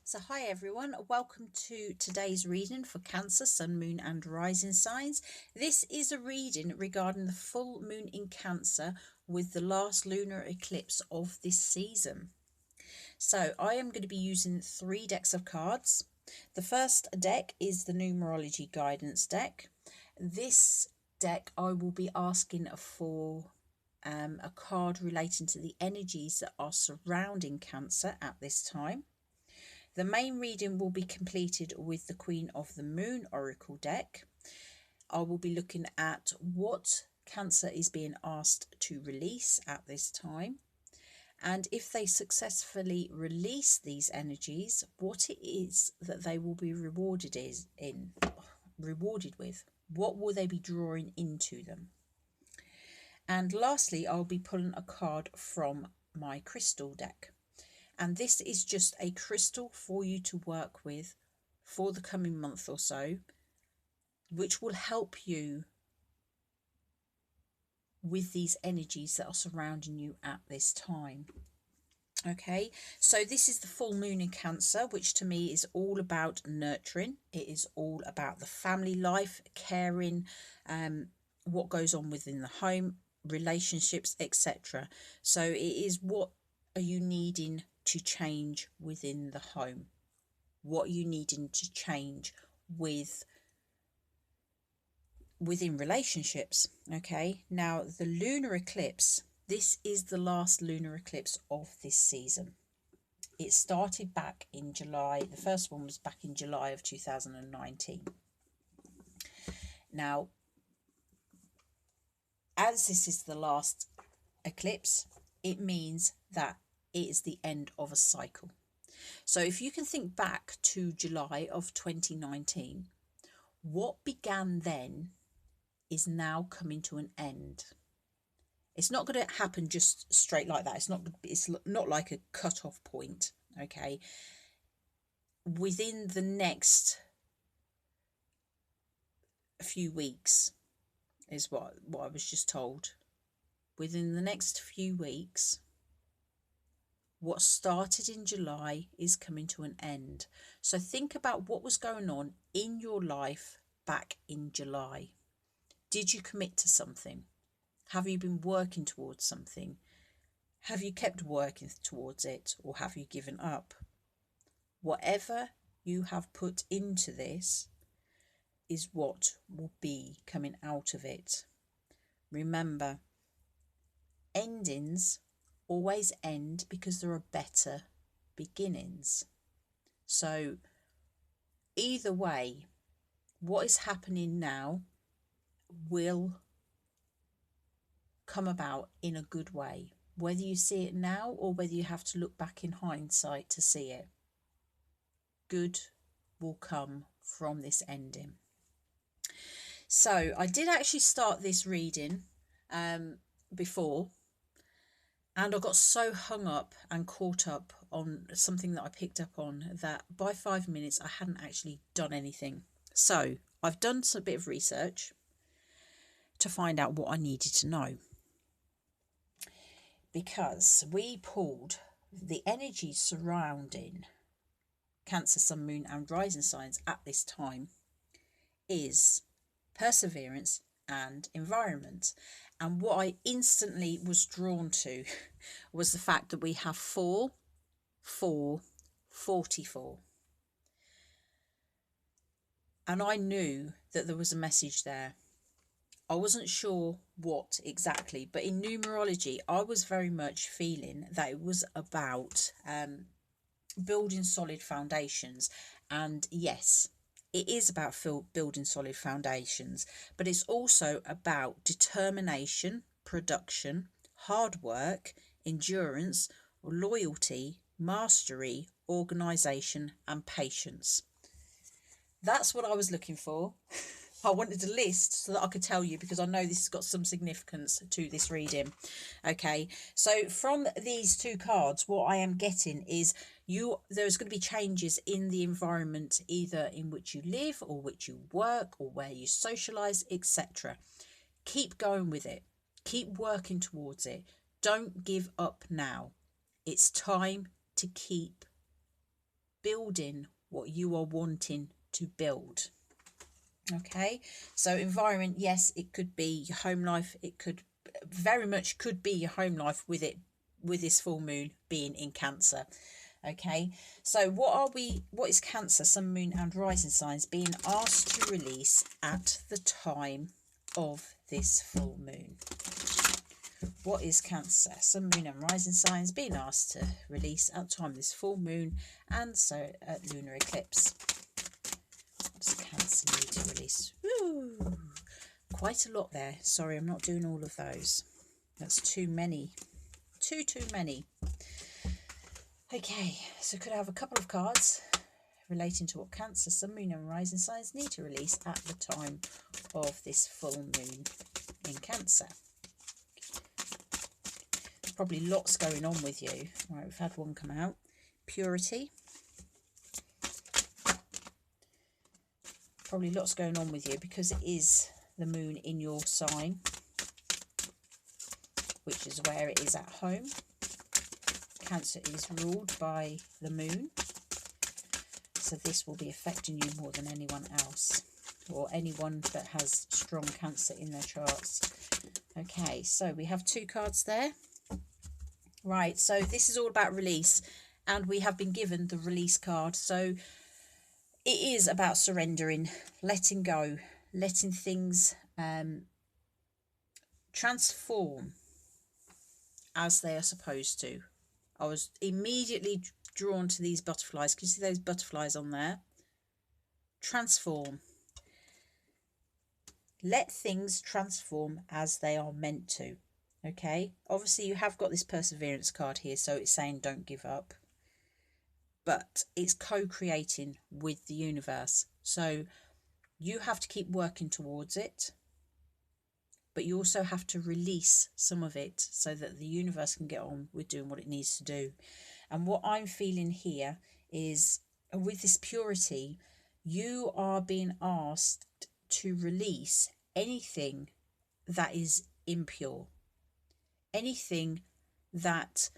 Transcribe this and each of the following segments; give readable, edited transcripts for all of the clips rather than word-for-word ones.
So hi everyone, welcome to today's reading for Cancer, Sun, Moon and Rising signs. This is a reading regarding the full moon in Cancer with the last lunar eclipse of this season. So I am going to be using 3 decks of cards. The first deck is the numerology guidance deck. This deck I will be asking for a card relating to the energies that are surrounding Cancer at this time. The main reading will be completed with the Queen of the Moon Oracle deck. I will be looking at what Cancer is being asked to release at this time. And if they successfully release these energies, what it is that they will be rewarded with. What will they be drawing into them? And lastly, I'll be pulling a card from my crystal deck. And this is just a crystal for you to work with for the coming month or so, which will help you with these energies that are surrounding you at this time. Okay, so this is the full moon in Cancer, which to me is all about nurturing. It is all about the family life, caring, what goes on within the home, relationships, etc. So it is, what are you needing to change within the home? What are you needing to change within relationships? Okay, now the lunar eclipse, this is the last lunar eclipse of this season. It started back in July. The first one was back in July of 2019. Now, as this is the last eclipse, it means that it is the end of a cycle. So if you can think back to July of 2019, what began then is now coming to an end. It's not going to happen just straight like that. It's not like a cut-off point, okay? Within the next few weeks is what I was just told. Within the next few weeks, what started in July is coming to an end. So think about what was going on in your life back in July. Did you commit to something? Have you been working towards something? Have you kept working towards it, or have you given up? Whatever you have put into this is what will be coming out of it. Remember, endings always end because there are better beginnings. So either way, what is happening now will come about in a good way, whether you see it now or whether you have to look back in hindsight to see it. Good will come from this ending. So I did actually start this reading before, and I got so hung up and caught up on something that I picked up on that by 5 minutes I hadn't actually done anything. So I've done a bit of research to find out what I needed to know, because we pulled the energy surrounding Cancer, Sun, Moon and Rising signs at this time is perseverance and environment. And what I instantly was drawn to was the fact that we have 4, 4, 44. And I knew that there was a message there. I wasn't sure what exactly, but in numerology, I was very much feeling that it was about building solid foundations. And yes, it is about building solid foundations, but it's also about determination, production, hard work, endurance, loyalty, mastery, organisation and patience. That's what I was looking for. I wanted a list so that I could tell you, because I know this has got some significance to this reading. Okay, so from these 2 cards, what I am getting is there's going to be changes in the environment, either in which you live or which you work or where you socialise, etc. Keep going with it. Keep working towards it. Don't give up now. It's time to keep building what you are wanting to build. Okay, so environment, yes, it could be your home life. It could very much could be your home life with it, with this full moon being in Cancer. Okay, so what is Cancer, sun, moon and rising signs being asked to release at the time of this full moon? What is Cancer, sun, moon and rising signs being asked to release at the time of this full moon and so at lunar eclipse? What does Cancer need to release? Woo! Quite a lot there. Sorry, I'm not doing all of those. That's too many. Too many. Okay, so could I have a couple of cards relating to what Cancer, sun, moon and rising signs need to release at the time of this full moon in Cancer? Probably lots going on with you. Right, we've had one come out. Purity. Probably lots going on with you because it is the moon in your sign, which is where it is at home. Cancer is ruled by the moon, so this will be affecting you more than anyone else, or anyone that has strong Cancer in their charts. Okay, so we have two cards there. Right, so this is all about release, and we have been given the release card. So it is about surrendering, letting go, letting things transform as they are supposed to. I was immediately drawn to these butterflies. Can you see those butterflies on there? Transform. Let things transform as they are meant to. Okay, obviously you have got this perseverance card here, so it's saying don't give up, but it's co-creating with the universe, so you have to keep working towards it, but you also have to release some of it so that the universe can get on with doing what it needs to do. And what I'm feeling here is, with this purity, you are being asked to release anything that is impure, anything that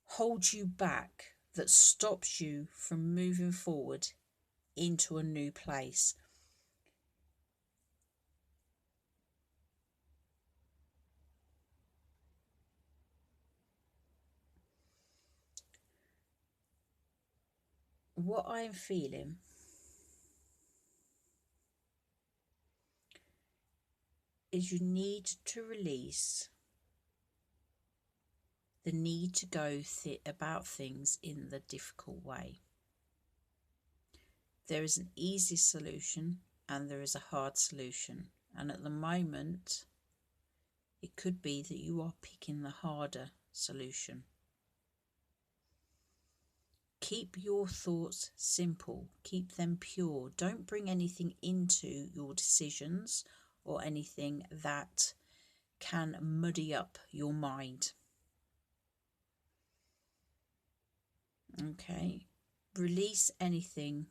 holds you back, that stops you from moving forward into a new place. What I am feeling is you need to release the need to go about things in the difficult way. There is an easy solution and there is a hard solution, and at the moment it could be that you are picking the harder solution. Keep your thoughts simple, keep them pure. Don't bring anything into your decisions or anything that can muddy up your mind. Okay, release anything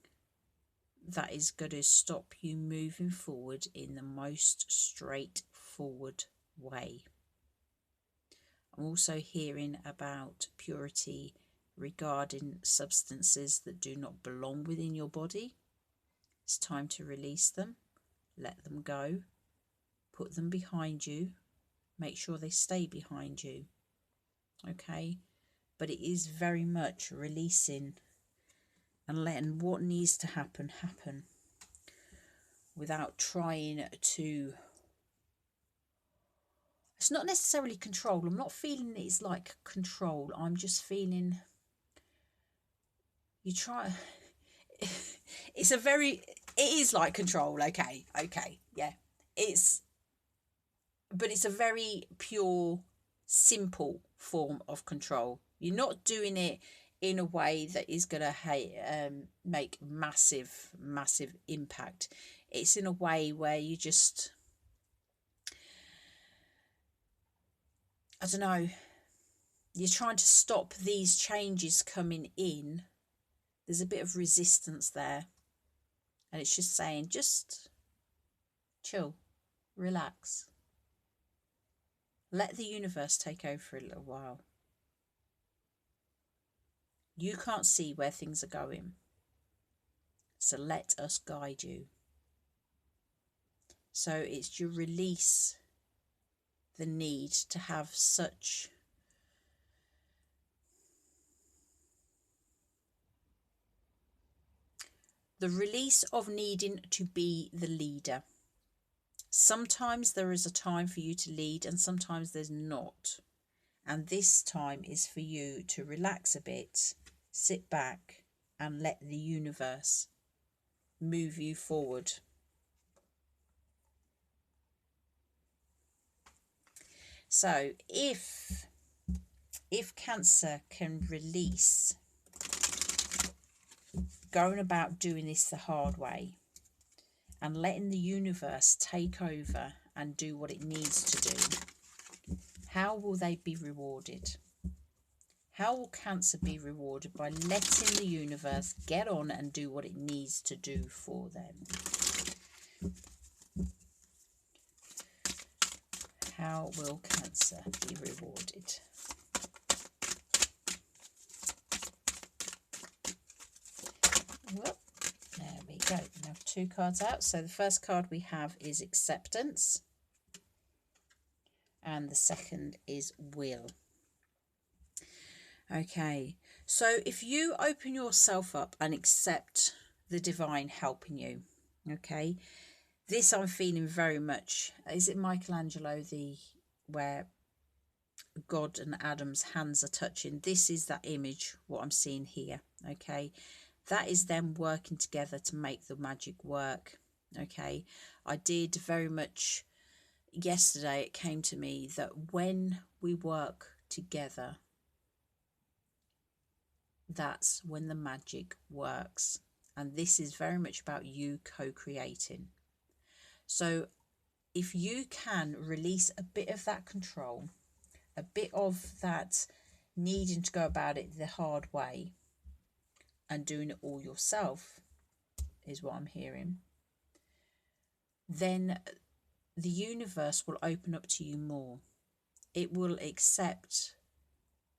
that is going to stop you moving forward in the most straightforward way. I'm also hearing about purity regarding substances that do not belong within your body. It's time to release them, let them go, put them behind you, make sure they stay behind you. Okay, but it is very much releasing and letting what needs to happen happen without trying to, it's not necessarily control. I'm not feeling it's like control. I'm just feeling you try, it's a very, it is like control. Okay, yeah, but it's a very pure, simple form of control. You're not doing it in a way that is going to make massive impact. It's in a way where you just, I don't know, you're trying to stop these changes coming in. There's a bit of resistance there, and it's just saying, just chill, relax, let the universe take over for a little while. You can't see where things are going. So let us guide you. So it's to release the need to have such the release of needing to be the leader. Sometimes there is a time for you to lead and sometimes there's not. And this time is for you to relax a bit, sit back and let the universe move you forward. So if Cancer can release going about doing this the hard way and letting the universe take over and do what it needs to do, how will they be rewarded? How will Cancer be rewarded by letting the universe get on and do what it needs to do for them? How will Cancer be rewarded? Well, there we go. We have 2 cards out. So the first card we have is acceptance. And the second is will. Okay, so if you open yourself up and accept the divine helping you, okay, this I'm feeling very much, is it Michelangelo, where God and Adam's hands are touching? This is that image, what I'm seeing here, okay? That is them working together to make the magic work, okay? I did very much, yesterday it came to me that when we work together, that's when the magic works. And this is very much about you co-creating. So if you can release a bit of that control, a bit of that needing to go about it the hard way and doing it all yourself, is what I'm hearing, then the universe will open up to you more. It will accept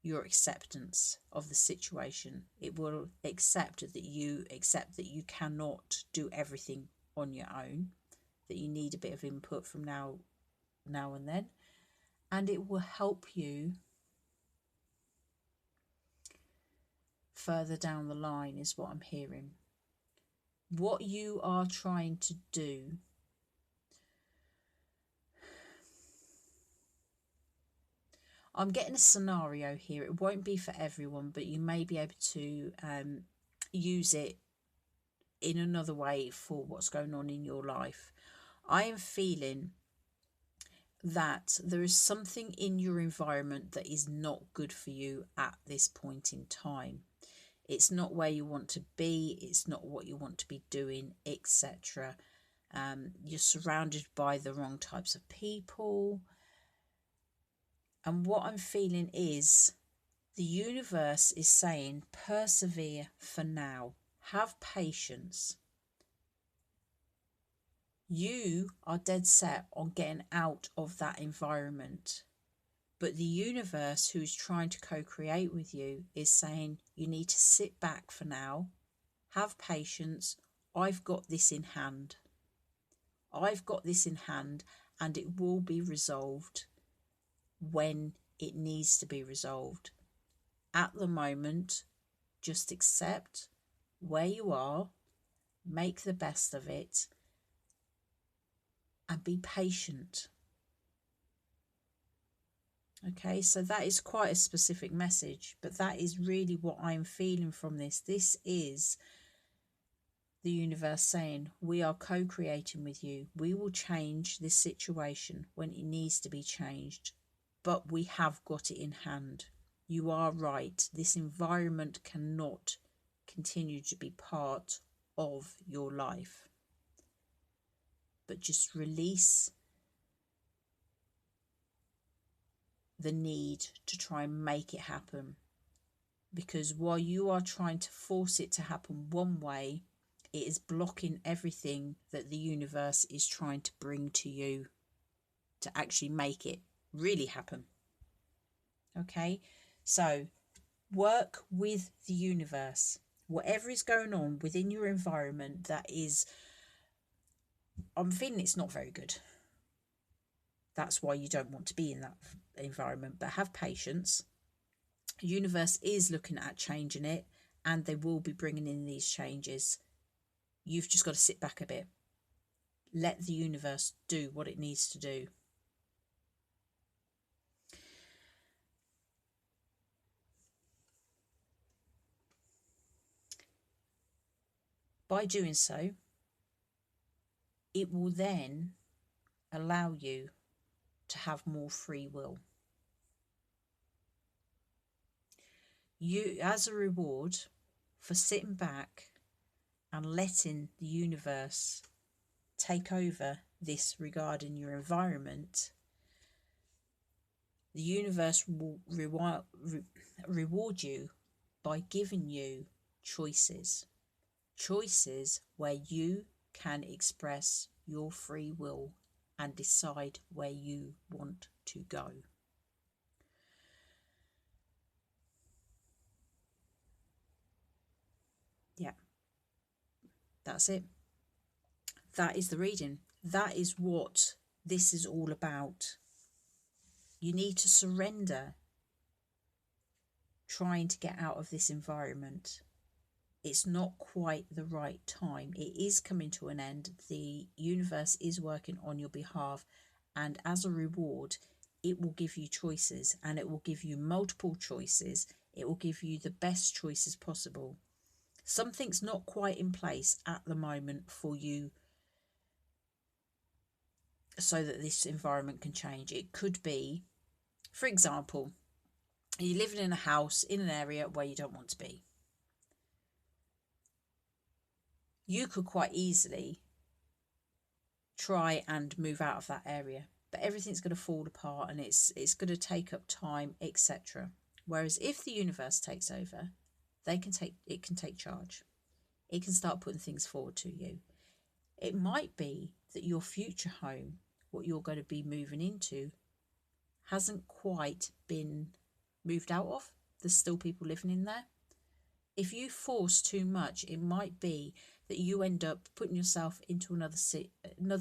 your acceptance of the situation. It will accept that you cannot do everything on your own, that you need a bit of input from now and then, and it will help you further down the line, is what I'm hearing. What you are trying to do, I'm getting a scenario here. It won't be for everyone, but you may be able to use it in another way for what's going on in your life. I am feeling that there is something in your environment that is not good for you at this point in time. It's not where you want to be. It's not what you want to be doing, etc. You're surrounded by the wrong types of people. And what I'm feeling is the universe is saying, persevere for now. Have patience. You are dead set on getting out of that environment. But the universe, who's trying to co-create with you, is saying you need to sit back for now. Have patience. I've got this in hand. I've got this in hand, and it will be resolved when it needs to be resolved. At the moment, just accept where you are, make the best of it, and be patient. Okay, so that is quite a specific message, but that is really what I'm feeling from this. This is the universe saying, we are co-creating with you. We will change this situation when it needs to be changed, but we have got it in hand. You are right. This environment cannot continue to be part of your life. But just release the need to try and make it happen. Because while you are trying to force it to happen one way, it is blocking everything that the universe is trying to bring to you to actually make it really happen. Okay, so Work with the universe. Whatever is going on within your environment that is, I'm feeling it's not very good. That's why you don't want to be in that environment, but have patience. The universe is looking at changing it, and they will be bringing in these changes. You've just got to sit back a bit. Let the universe do what it needs to do. By doing so, it will then allow you to have more free will. You, as a reward for sitting back and letting the universe take over this regarding your environment, the universe will reward you by giving you choices. Choices where you can express your free will and decide where you want to go. Yeah, that's it. That is the reading. That is what this is all about. You need to surrender trying to get out of this environment. It's not quite the right time. It is coming to an end. The universe is working on your behalf, and as a reward, it will give you choices, and it will give you multiple choices. It will give you the best choices possible. Something's not quite in place at the moment for you so that this environment can change. It could be, for example, you're living in a house in an area where you don't want to be. You could quite easily try and move out of that area, but everything's going to fall apart, and it's going to take up time, etc. Whereas if the universe takes over, it can take charge. It can start putting things forward to you. It might be that your future home, what you're going to be moving into, hasn't quite been moved out of. There's still people living in there. If you force too much, it might be that you end up putting yourself into another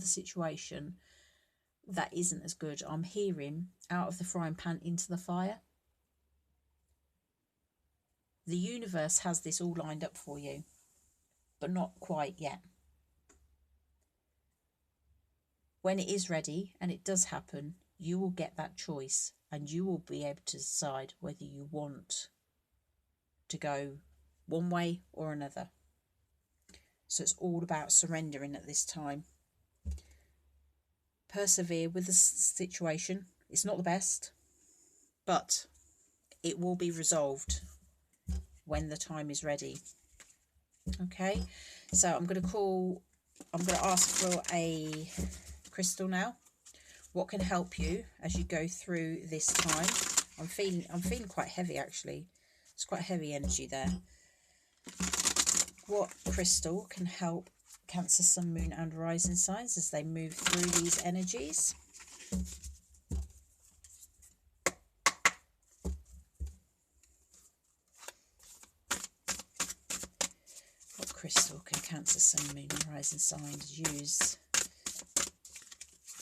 situation that isn't as good. I'm hearing out of the frying pan into the fire. The universe has this all lined up for you, but not quite yet. When it is ready, and it does happen, you will get that choice, and you will be able to decide whether you want to go one way or another. So it's all about surrendering at this time. Persevere with the situation. It's not the best, but it will be resolved when the time is ready. Okay, so I'm going to ask for a crystal now. What can help you as you go through this time? I'm feeling quite heavy, actually. It's quite heavy energy there. What crystal can help Cancer, Sun, Moon and Rising signs as they move through these energies? What crystal can Cancer, Sun, Moon and Rising signs use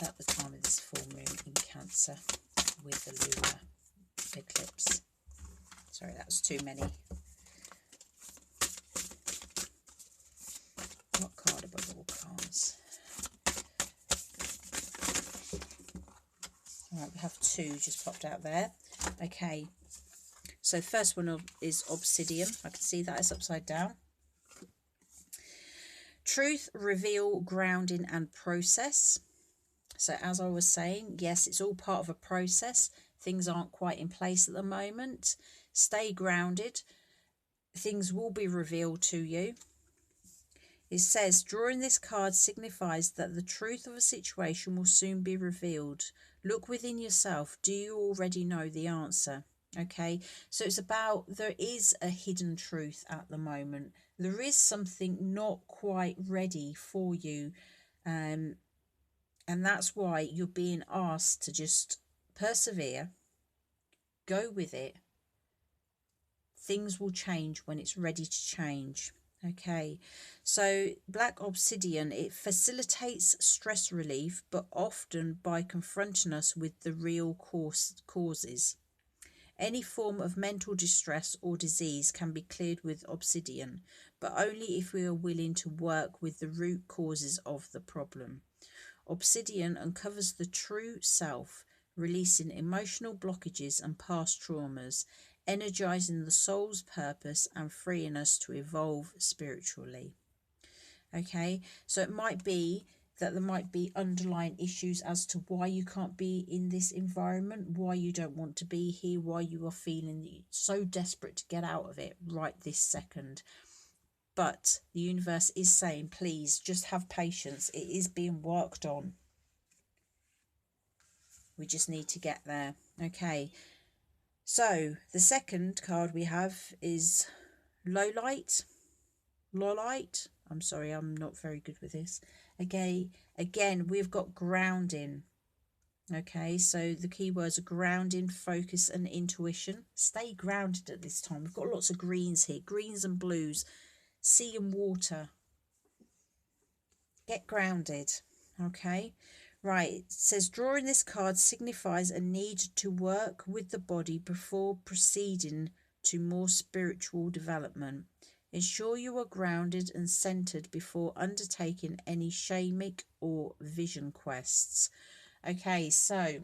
at the time of this full moon in Cancer with the lunar eclipse? Sorry, that was too many. What card above all cards? All right, we have two just popped out there. Okay, so the first one is obsidian. I can see that it's upside down. Truth, reveal, grounding and process. So as I was saying, yes, it's all part of a process. Things aren't quite in place at the moment. Stay grounded. Things will be revealed to you. It says, drawing this card signifies that the truth of a situation will soon be revealed. Look within yourself. Do you already know the answer? Okay, so it's about, there is a hidden truth at the moment. There is something not quite ready for you. And that's why you're being asked to just persevere, go with it, Things will change when it's ready to change. Okay, so black obsidian, it facilitates stress relief, but often by confronting us with the real causes. Any form of mental distress or disease can be cleared with obsidian, but only if we are willing to work with the root causes of the problem. Obsidian uncovers the true self, releasing emotional blockages and past traumas, energizing the soul's purpose and freeing us to evolve spiritually. Okay, so it might be that there might be underlying issues as to why you can't be in this environment, why you don't want to be here, why you are feeling so desperate to get out of it right this second. But the universe is saying, please just have patience. It is being worked on. We just need to get there. Okay, so the second card we have is Lolite. I'm sorry, I'm not very good with this. Again, we've got grounding. Okay, so the keywords are grounding, focus and intuition. Stay grounded at this time. We've got lots of greens here, greens and blues, sea and water. Get grounded. Okay, right, it says drawing this card signifies a need to work with the body before proceeding to more spiritual development. Ensure you are grounded and centered before undertaking any shamanic or vision quests. Okay, so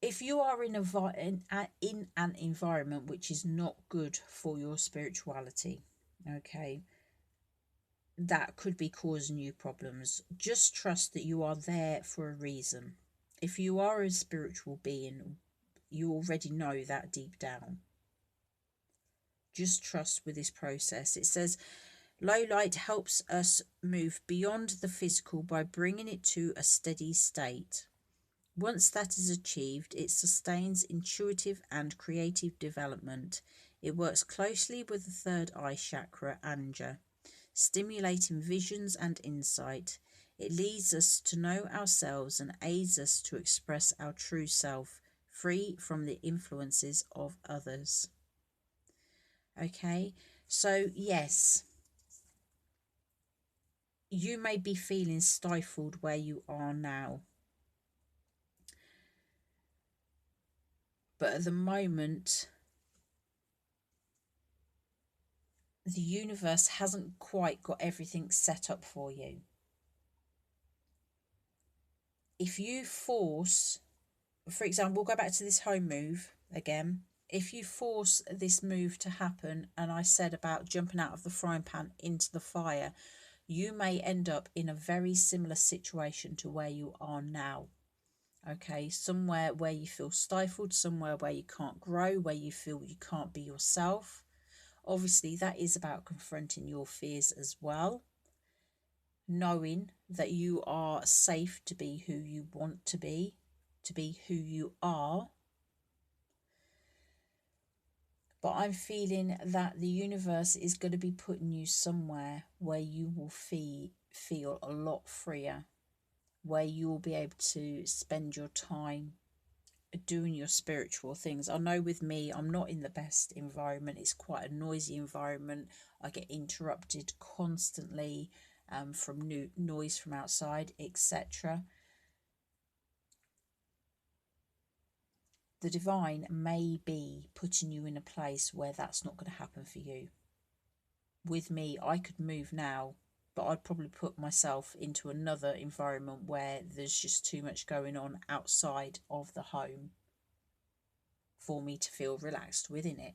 if you are in an environment which is not good for your spirituality, okay, that could be causing you problems. Just trust that you are there for a reason. If you are a spiritual being, you already know that deep down. Just trust with this process. It says low light helps us move beyond the physical by bringing it to a steady state. Once that is achieved, it sustains intuitive and creative development. It works closely with the third eye chakra, Anja, stimulating visions and insight. It leads us to know ourselves and aids us to express our true self, free from the influences of others. Okay, so yes, you may be feeling stifled where you are now. But at the moment, the universe hasn't quite got everything set up for you. If you force, for example, we'll go back to this home move again. If you force this move to happen, and I said about jumping out of the frying pan into the fire, you may end up in a very similar situation to where you are now. Okay, somewhere where you feel stifled, somewhere where you can't grow, where you feel you can't be yourself. Obviously, that is about confronting your fears as well, knowing that you are safe to be who you want to be who you are. But I'm feeling that the universe is going to be putting you somewhere where you will feel a lot freer, where you will be able to spend your time doing your spiritual things. I know with me, I'm not in the best environment. It's quite a noisy environment. I get interrupted constantly from new noise from outside, etc. The divine may be putting you in a place where that's not going to happen for you. With me, I could move now, but I'd probably put myself into another environment where there's just too much going on outside of the home for me to feel relaxed within it.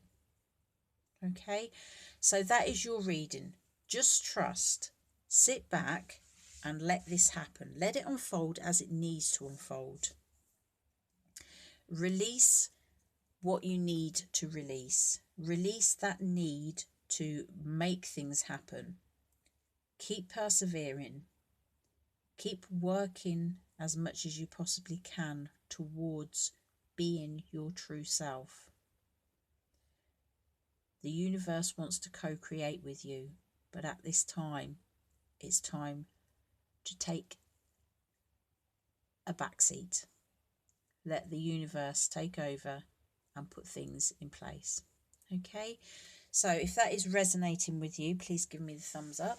Okay, so that is your reading. Just trust, sit back and let this happen. Let it unfold as it needs to unfold. Release what you need to release. Release that need to make things happen. Keep persevering. Keep working as much as you possibly can towards being your true self. The universe wants to co-create with you, but at this time, it's time to take a backseat. Let the universe take over and put things in place. Okay, so if that is resonating with you, please give me the thumbs up.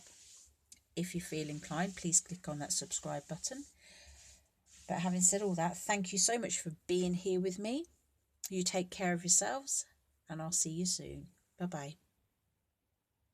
If you feel inclined, please click on that subscribe button. But having said all that, thank you so much for being here with me. You take care of yourselves, and I'll see you soon. Bye-bye.